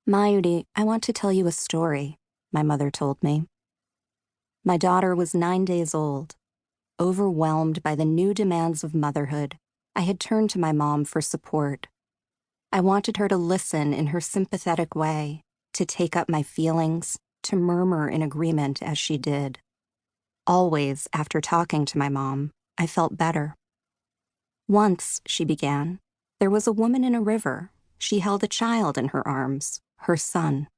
Mayuri, I want to tell you a story, my mother told me. My daughter was 9 days old. Overwhelmed by the new demands of motherhood, I had turned to my mom for support. I wanted her to listen in her sympathetic way, to take up my feelings, to murmur in agreement as she did. Always, after talking to my mom, I felt better. Once, she began, there was a woman in a river. She held a child in her arms, her son.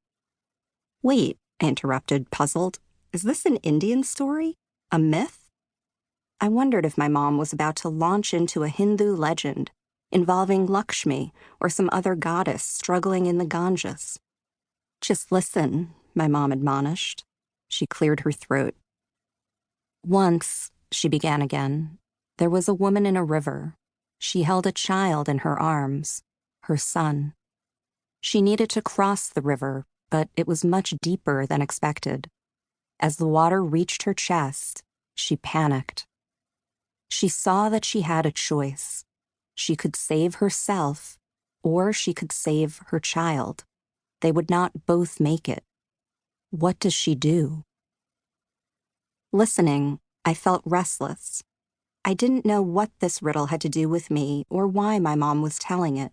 Wait, I interrupted, puzzled. Is this an Indian story? A myth? I wondered if my mom was about to launch into a Hindu legend involving Lakshmi or some other goddess struggling in the Ganges. Just listen, my mom admonished. She cleared her throat. Once, she began again, there was a woman in a river. She held a child in her arms, her son. She needed to cross the river, but it was much deeper than expected. As the water reached her chest, she panicked. She saw that she had a choice. She could save herself, or she could save her child. They would not both make it. What does she do? Listening, I felt restless. I didn't know what this riddle had to do with me or why my mom was telling it.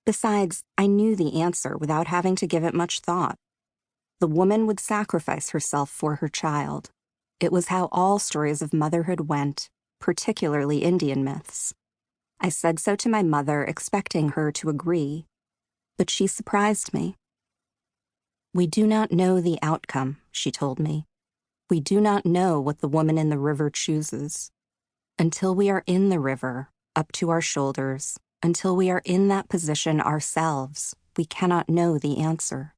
Besides, I knew the answer without having to give it much thought. The woman would sacrifice herself for her child. It was how all stories of motherhood went, particularly Indian myths. I said so to my mother, expecting her to agree, but she surprised me. We do not know the outcome, she told me. We do not know what the woman in the river chooses. Until we are in the river, up to our shoulders, until we are in that position ourselves, we cannot know the answer.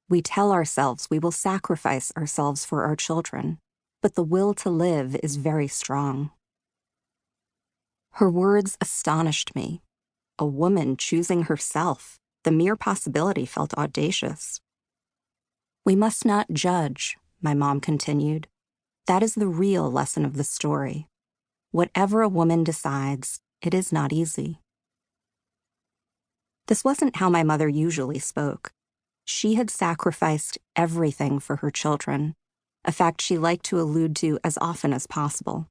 We tell ourselves we will sacrifice ourselves for our children, but the will to live is very strong. Her words astonished me. A woman choosing herself, the mere possibility felt audacious. We must not judge, my mom continued. That is the real lesson of the story. Whatever a woman decides, it is not easy. This wasn't how my mother usually spoke. She had sacrificed everything for her children, a fact she liked to allude to as often as possible.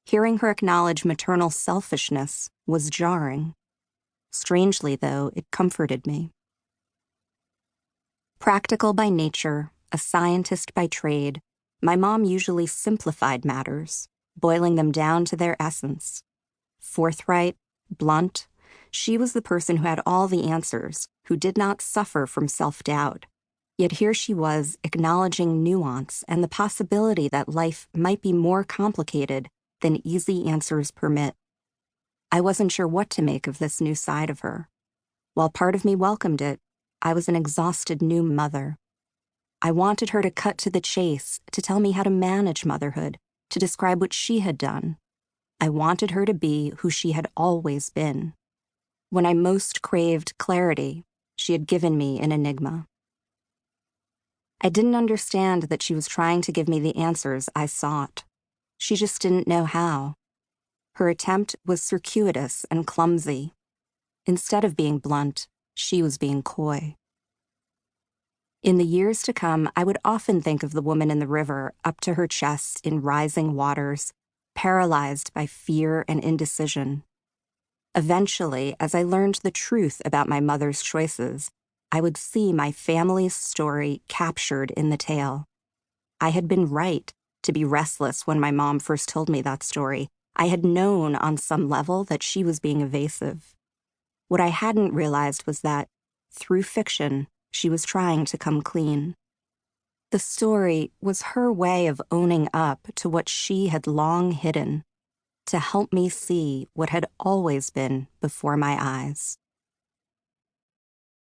Hearing her acknowledge maternal selfishness was jarring. Strangely, though, it comforted me. Practical by nature, a scientist by trade, my mom usually simplified matters, boiling them down to their essence. Forthright, blunt, she was the person who had all the answers, who did not suffer from self-doubt. Yet here she was, acknowledging nuance and the possibility that life might be more complicated than easy answers permit. I wasn't sure what to make of this new side of her. While part of me welcomed it, I was an exhausted new mother. I wanted her to cut to the chase, to tell me how to manage motherhood, to describe what she had done. I wanted her to be who she had always been. When I most craved clarity, she had given me an enigma. I didn't understand that she was trying to give me the answers I sought. She just didn't know how. Her attempt was circuitous and clumsy. Instead of being blunt, she was being coy. In the years to come, I would often think of the woman in the river up to her chest in rising waters, paralyzed by fear and indecision. Eventually, as I learned the truth about my mother's choices, I would see my family's story captured in the tale. I had been right to be restless when my mom first told me that story. I had known on some level that she was being evasive. What I hadn't realized was that, through fiction, she was trying to come clean. The story was her way of owning up to what she had long hidden, to help me see what had always been before my eyes.